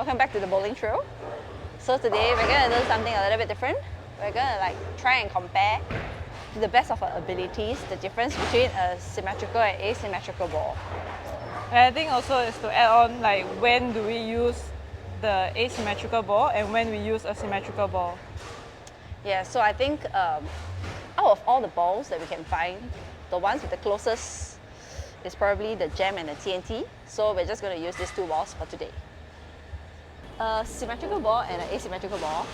Welcome back to the bowling trail. So today we're going to do something a little bit different. We're going to try and compare to the best of our abilities the difference between a symmetrical and asymmetrical ball. And I think also is to add on when do we use the asymmetrical ball and when we use a symmetrical ball. Yeah, so I think out of all the balls that we can find, the ones with the closest is probably the gem and the TNT. So we're just going to use these two balls for today. A symmetrical ball and an asymmetrical ball.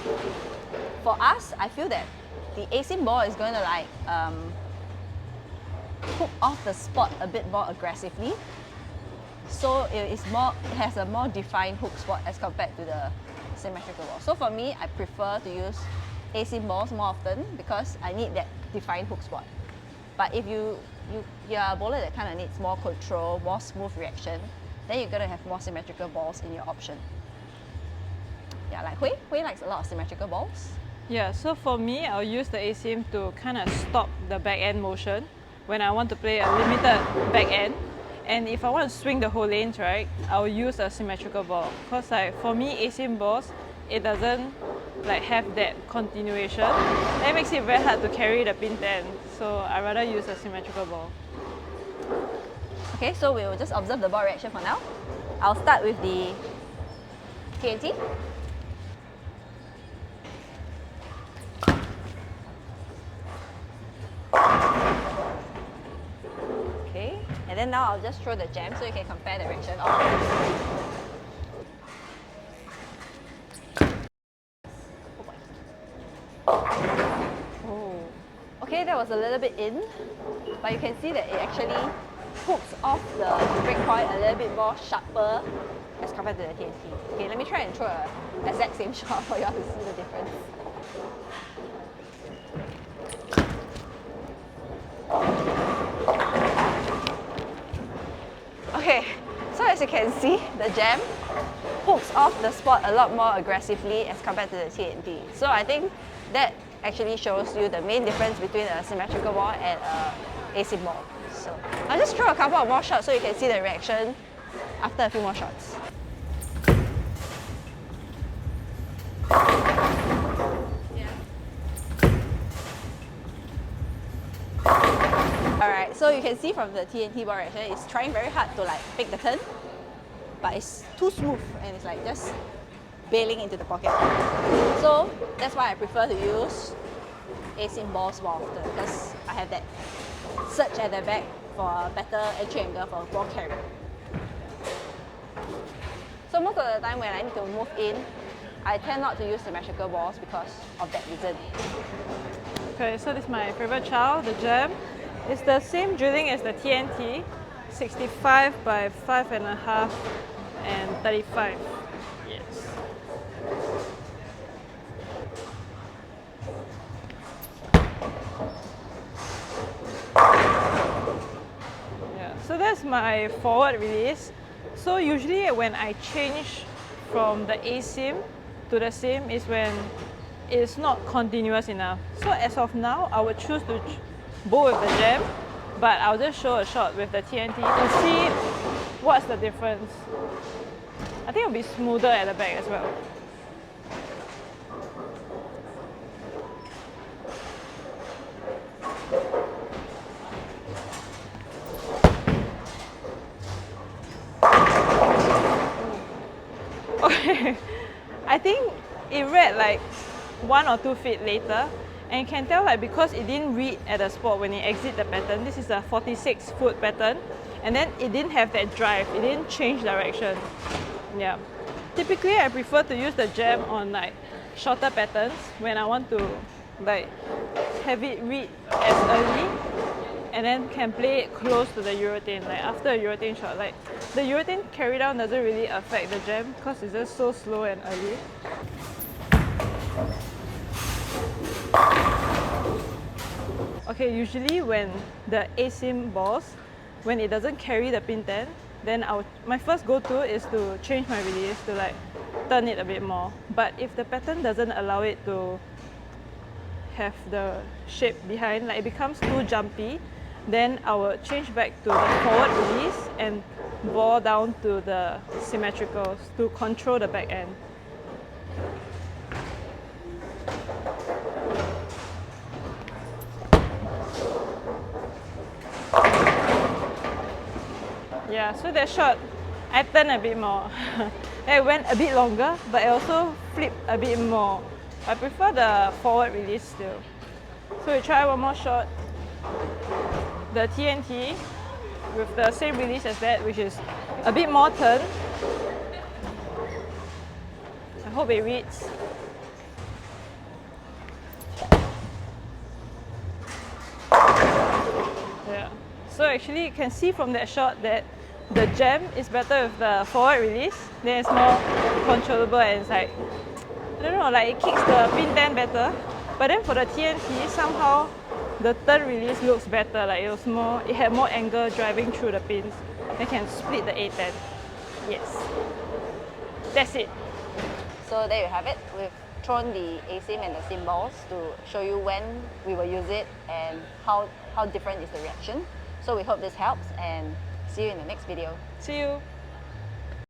For us, I feel that the asym ball is going to hook off the spot a bit more aggressively. So it has a more defined hook spot as compared to the symmetrical ball. So for me, I prefer to use asym balls more often because I need that defined hook spot. But if you're a bowler that kind of needs more control, more smooth reaction, then you're going to have more symmetrical balls in your option. Yeah, like Hui likes a lot of symmetrical balls. Yeah, so for me, I'll use the asym to kind of stop the back end motion when I want to play a limited back end. And if I want to swing the whole lanes, right, I'll use a symmetrical ball. Because for me, asym balls, it doesn't have that continuation. That makes it very hard to carry the pin 10. So I'd rather use a symmetrical ball. Okay, so we will just observe the ball reaction for now. I'll start with the TNT. Okay, and then now I'll just throw the gem so you can compare the reaction of Okay, that was a little bit in, but you can see that it actually hooks off the break point a little bit more sharper as compared to the TNT. Okay, let me try and throw an exact same shot for you all to see the difference. Okay, so as you can see, the gem hooks off the spot a lot more aggressively as compared to the TNT. So I think that actually shows you the main difference between a symmetrical ball and a asym ball. So I'll just throw a couple of more shots so you can see the reaction after a few more shots. Alright, so you can see from the TNT ball reaction, it's trying very hard to pick the turn, but it's too smooth and it's just bailing into the pocket. So that's why I prefer to use asym balls more often because I have that surge at the back for a better entry angle for ball carry. So most of the time when I need to move in, I tend not to use symmetrical balls because of that reason. Okay, so this is my favorite child, the gem. It's the same drilling as the TNT, 65 by 5.5 and 35. Yes. Yeah, so that's my forward release. So usually when I change from the asym to the sim is when it's not continuous enough. So as of now, I would choose to bowl with the gem, but I'll just show a shot with the TNT to see what's the difference. I think it'll be smoother at the back as well. Okay, I think it read 1 or 2 feet later, and you can tell because it didn't read at the spot when it exit the pattern. This is a 46-foot pattern, and then it didn't have that drive. It didn't change direction. Yeah. Typically, I prefer to use the gem on shorter patterns when I want to have it read as early, and then can play it close to the urethane. After a urethane shot, the urethane carry down doesn't really affect the gem because it's just so slow and early. Okay, usually when the asym balls, when it doesn't carry the pin 10, then my first go-to is to change my release to turn it a bit more. But if the pattern doesn't allow it to have the shape behind, it becomes too jumpy, then I will change back to the forward release and ball down to the symmetricals to control the back end. Yeah, so that shot, I turned a bit more. It went a bit longer, but it also flipped a bit more. I prefer the forward release still. So we try one more shot. The TNT with the same release as that, which is a bit more turn. I hope it reads. Yeah. So actually you can see from that shot that the jam is better with the forward release. Then it's more controllable and it's like, I don't know, like it kicks the pin 10 better. But then for the TNT, somehow the turn release looks better. Like it had more angle driving through the pins. It can split the A10. Yes. That's it. So there you have it. We've thrown the asym and the sym balls to show you when we will use it and how different is the reaction. So we hope this helps and see you in the next video. See you.